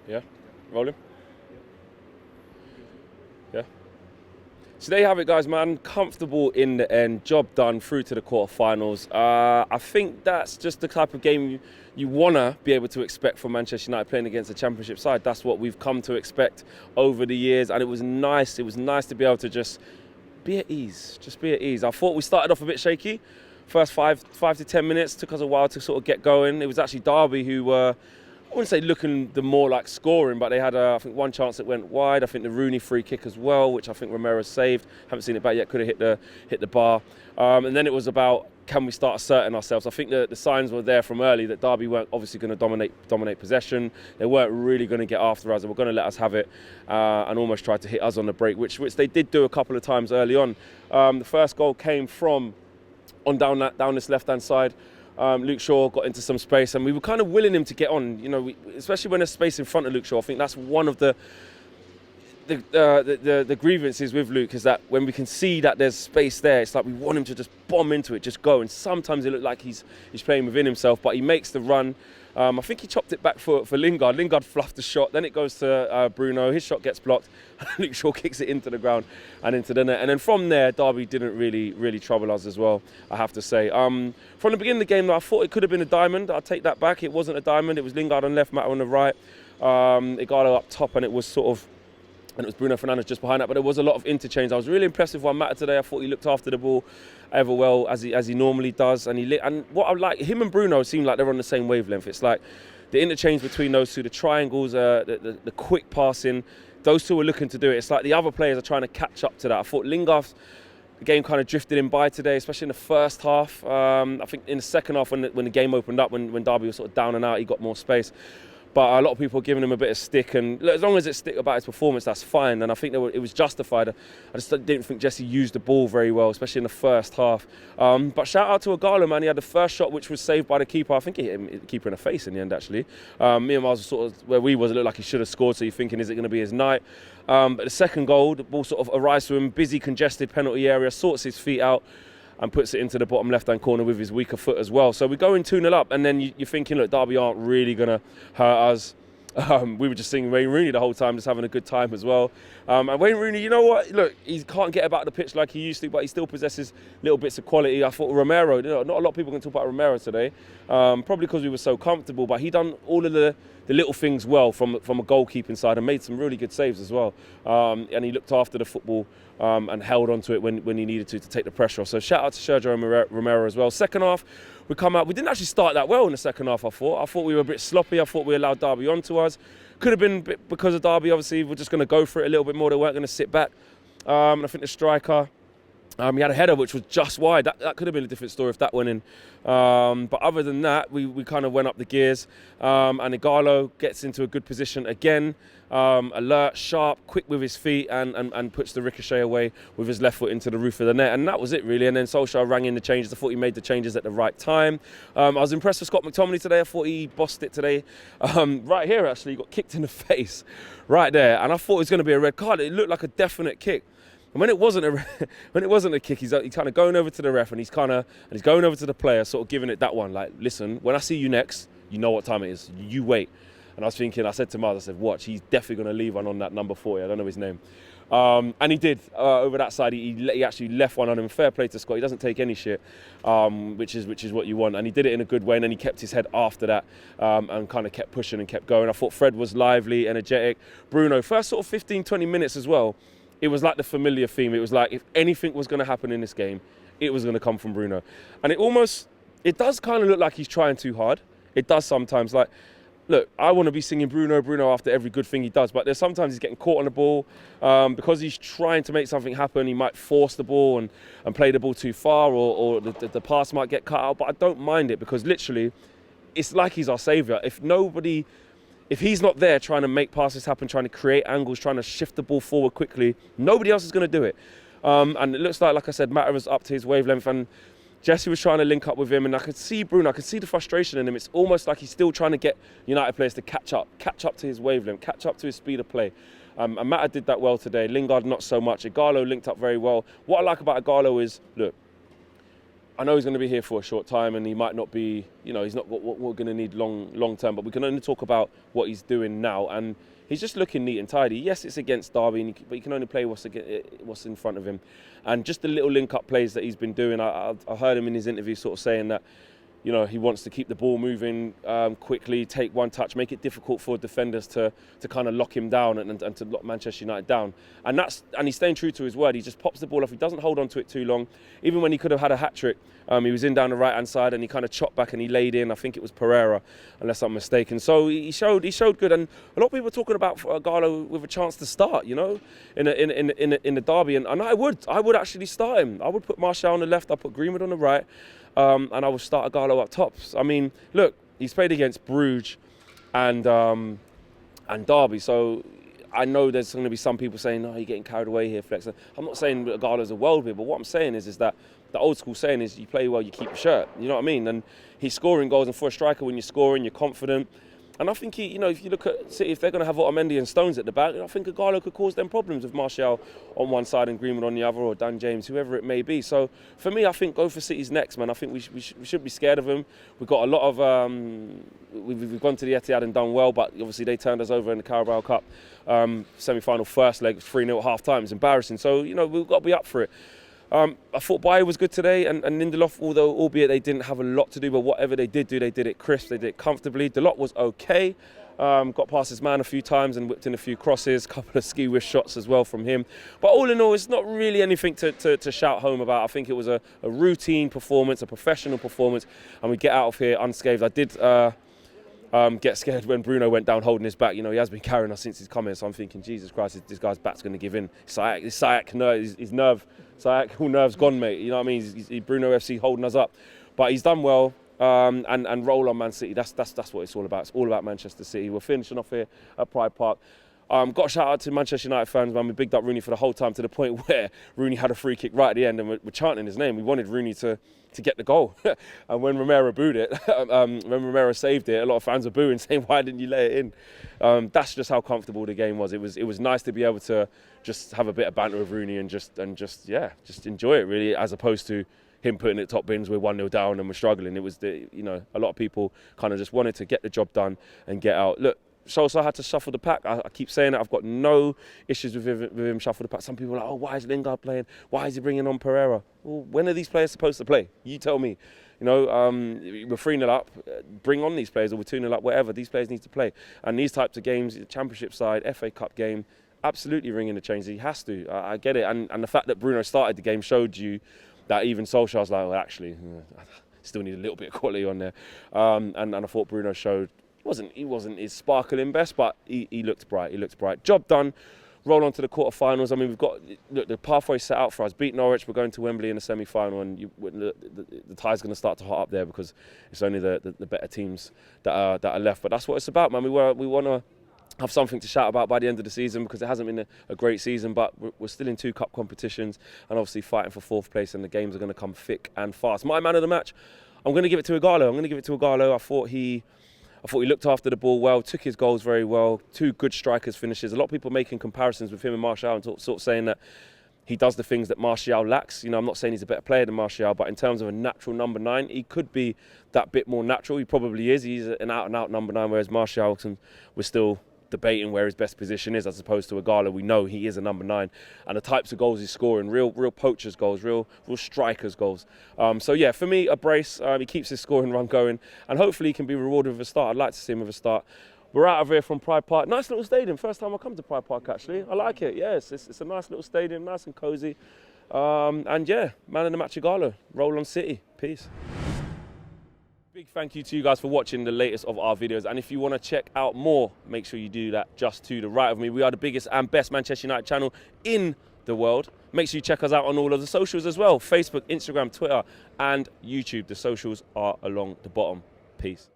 Yeah, rolling. Yeah. So there you have it, guys, man. Comfortable in the end, job done, through to the quarterfinals. I think that's just the type of game you want to be able to expect from Manchester United playing against a championship side. That's what we've come to expect over the years, and it was nice. It was nice to be able to just be at ease. Just be at ease. I thought we started off a bit shaky. First five to 10 minutes took us a while to sort of get going. It was actually Derby who were, I wouldn't say looking the more like scoring, but they had, I think, one chance that went wide. I think the Rooney free kick as well, which I think Romero saved. Haven't seen it back yet. Could have hit the bar. And then it was about, can we start asserting ourselves? I think the signs were there from early that Derby weren't obviously going to dominate possession. They weren't really going to get after us. They were going to let us have it and almost try to hit us on the break, which they did do a couple of times early on. The first goal came from down this left-hand side. Luke Shaw got into some space, and we were kind of willing him to get on. You know, especially when there's space in front of Luke Shaw. I think that's one of the grievances with Luke, is that when we can see that there's space there, it's like we want him to just bomb into it, just go. And sometimes it looks like he's playing within himself, but he makes the run. I think he chopped it back for Lingard. Lingard fluffed the shot. Then it goes to Bruno. His shot gets blocked. Luke Shaw kicks it into the ground and into the net. And then from there, Derby didn't really trouble us as well, I have to say. From the beginning of the game, I thought it could have been a diamond. I'll take that back. It wasn't a diamond. It was Lingard on left, Mata on the right. Igalo up top, and it was Bruno Fernandes just behind that. But there was a lot of interchange. I was really impressed with Juan Mata today. I thought he looked after the ball ever well, as he normally does. And what I like, him and Bruno seem like they're on the same wavelength. It's like the interchange between those two, the triangles, the quick passing, those two are looking to do it. It's like the other players are trying to catch up to that. I thought Lingard, the game kind of drifted in by today, especially in the first half. I think in the second half, when the game opened up, when Derby was sort of down and out, he got more space. But a lot of people are giving him a bit of stick, and as long as it's stick about his performance, that's fine. And I think it was justified. I just didn't think Jesse used the ball very well, especially in the first half. But shout out to Igalo, man. He had the first shot, which was saved by the keeper. I think he hit the keeper in the face in the end, actually. Me and Miles were sort of where we was. It looked like he should have scored, so you're thinking, is it going to be his night? But the second goal, the ball sort of arrives to him, busy, congested penalty area, sorts his feet out, and puts it into the bottom left-hand corner with his weaker foot as well. So we go in 2-0 up, and then you're thinking, look, Derby aren't really going to hurt us. We were just singing Wayne Rooney the whole time, just having a good time as well. And Wayne Rooney, you know what? Look, he can't get about the pitch like he used to, but he still possesses little bits of quality. I thought Romero, not a lot of people can talk about Romero today, probably because we were so comfortable, but he done all of the little things well from a goalkeeping side and made some really good saves as well. And he looked after the football and held onto it when he needed to take the pressure off. So shout out to Sergio Romero as well. Second half, we come out. We didn't actually start that well in the second half, I thought. I thought we were a bit sloppy. I thought we allowed Derby onto us. Could have been because of Derby, obviously. We're just going to go for it a little bit more. They weren't going to sit back. I think the striker, he had a header which was just wide. That could have been a different story if that went in. But other than that, we kind of went up the gears. And Igalo gets into a good position again. Alert, sharp, quick with his feet, and puts the ricochet away with his left foot into the roof of the net. And that was it, really. And then Solskjaer rang in the changes. I thought he made the changes at the right time. I was impressed with Scott McTominay today. I thought he bossed it today. Right here, actually, he got kicked in the face right there. And I thought it was going to be a red card. It looked like a definite kick. And when it wasn't a kick, he's kind of going over to the ref, and he's going over to the player, sort of giving it that one, like, listen, when I see you next, you know what time it is. You wait. And I was thinking, I said to Miles, I said, watch, he's definitely going to leave one on that number 40. I don't know his name. And he did. Over that side, he actually left one on him. Fair play to Scott. He doesn't take any shit, which is what you want. And he did it in a good way. And then he kept his head after that and kind of kept pushing and kept going. I thought Fred was lively, energetic. Bruno, first sort of 15, 20 minutes as well, it was like the familiar theme. It was like if anything was going to happen in this game, it was going to come from Bruno. And it does kind of look like he's trying too hard. It does sometimes. Like, look, I want to be singing Bruno after every good thing he does, but there's sometimes he's getting caught on the ball because he's trying to make something happen. He might force the ball and play the ball too far, or the pass might get cut out. But I don't mind it because literally, it's like he's our saviour. If he's not there trying to make passes happen, trying to create angles, trying to shift the ball forward quickly, nobody else is going to do it. And it looks like I said, Mata was up to his wavelength, and Jesse was trying to link up with him, and I could see Bruno, I could see the frustration in him. It's almost like he's still trying to get United players to catch up to his wavelength, catch up to his speed of play. And Mata did that well today. Lingard, not so much. Igalo linked up very well. What I like about Igalo is, look, I know he's going to be here for a short time, and he might not be, you know, he's not what we're going to need long term. But we can only talk about what he's doing now, and he's just looking neat and tidy. Yes, it's against Derby, but he can only play what's in front of him. And just the little link-up plays that he's been doing, I heard him in his interview sort of saying that, you know, he wants to keep the ball moving quickly, take one touch, make it difficult for defenders to kind of lock him down and to lock Manchester United down. And he's staying true to his word. He just pops the ball off. He doesn't hold on to it too long. Even when he could have had a hat-trick, he was in down the right-hand side and he kind of chopped back and he laid in. I think it was Pereira, unless I'm mistaken. So he showed good. And a lot of people are talking about Garlo with a chance to start, you know, in the derby. And I would actually start him. I would put Martial on the left. I'd put Greenwood on the right. And I will start Garlo up top. I mean, look, he's played against Bruges and Derby, so I know there's going to be some people saying, "No, you're getting carried away here, Flex." I'm not saying Garlo's a world beater, but what I'm saying is that the old school saying is, "You play well, you keep your shirt." You know what I mean? And he's scoring goals, and for a striker, when you're scoring, you're confident. And I think if you look at City, if they're going to have Otamendi and Stones at the back, I think Garlo could cause them problems with Martial on one side and Greenwood on the other, or Dan James, whoever it may be. So for me, I think go for City's next, man. I think we shouldn't be scared of them. We've got a lot of we've gone to the Etihad and done well, but obviously they turned us over in the Carabao Cup semi-final first leg, 3-0 at half-time. It's embarrassing. So we've got to be up for it. I thought Bayer was good today, and Lindelof, albeit they didn't have a lot to do, but whatever they did do, they did it crisp, they did it comfortably. Delot was okay, got past his man a few times and whipped in a few crosses, a couple of ski-whiz shots as well from him. But all in all, it's not really anything to shout home about. I think it was a routine performance, a professional performance, and we get out of here unscathed. I did get scared when Bruno went down holding his back. He has been carrying us since he's come in, so I'm thinking, Jesus Christ, this guy's back's going to give in. Sciatic nerves gone, mate. You know what I mean? He's Bruno FC holding us up, but he's done well. And roll on Man City. That's what it's all about. It's all about Manchester City. We're finishing off here at Pride Park. Got a shout out to Manchester United fans, man. We bigged up Rooney for the whole time, to the point where Rooney had a free kick right at the end, and we're chanting his name. We wanted Rooney to get the goal. And when Romero booed it, when Romero saved it, a lot of fans were booing, saying, "Why didn't you let it in?" That's just how comfortable the game was. It was nice to be able to just have a bit of banter with Rooney and just enjoy it, really, as opposed to him putting it top bins. We're 1-0 down and we're struggling. It was a lot of people kind of just wanted to get the job done and get out. Look, Solskjaer had to shuffle the pack. I keep saying it. I've got no issues with him shuffle the pack. Some people are like, "Oh, why is Lingard playing? Why is he bringing on Pereira?" Well, when are these players supposed to play? You tell me. We're 3-0 up. Bring on these players, or we're 2-0 up, whatever. These players need to play. And these types of games, the Championship side, FA Cup game, absolutely ringing the change. He has to. I get it. And the fact that Bruno started the game showed you that even Solskjaer's like, well, actually, still need a little bit of quality on there. And I thought Bruno showed. He wasn't his sparkling best, but he looked bright. He looked bright. Job done. Roll on to the quarterfinals. I mean, we've got the pathway set out for us. Beat Norwich. We're going to Wembley in the semi-final, and the tie's going to start to hot up there, because it's only the better teams that are left. But that's what it's about, man. We want to have something to shout about by the end of the season, because it hasn't been a great season, but we're still in 2 cup competitions and obviously fighting for 4th place, and the games are going to come thick and fast. My man of the match, I'm going to give it to Ighalo. I thought he looked after the ball well, took his goals very well, 2 good strikers finishes. A lot of people making comparisons with him and Martial, and sort of saying that he does the things that Martial lacks. I'm not saying he's a better player than Martial, but in terms of a natural number 9, he could be that bit more natural. He probably is. He's an out-and-out number 9, whereas Martial, we're still debating where his best position is, as opposed to Ighalo. We know he is a number 9, and the types of goals he's scoring, real poachers goals, real strikers goals. So yeah, for me, a brace. He keeps his scoring run going, and hopefully he can be rewarded with a start. I'd like to see him with a start. We're out of here from Pride Park. Nice little stadium. First time I come to Pride Park, actually. I like it. Yes, it's a nice little stadium, nice and cosy. And yeah, man of the match, Ighalo. Roll on City. Peace. Big thank you to you guys for watching the latest of our videos, and if you want to check out more, make sure you do that just to the right of me. We are the biggest and best Manchester United channel in the world. Make sure you check us out on all of the socials as well: Facebook, Instagram, Twitter and YouTube. The socials are along the bottom. Peace.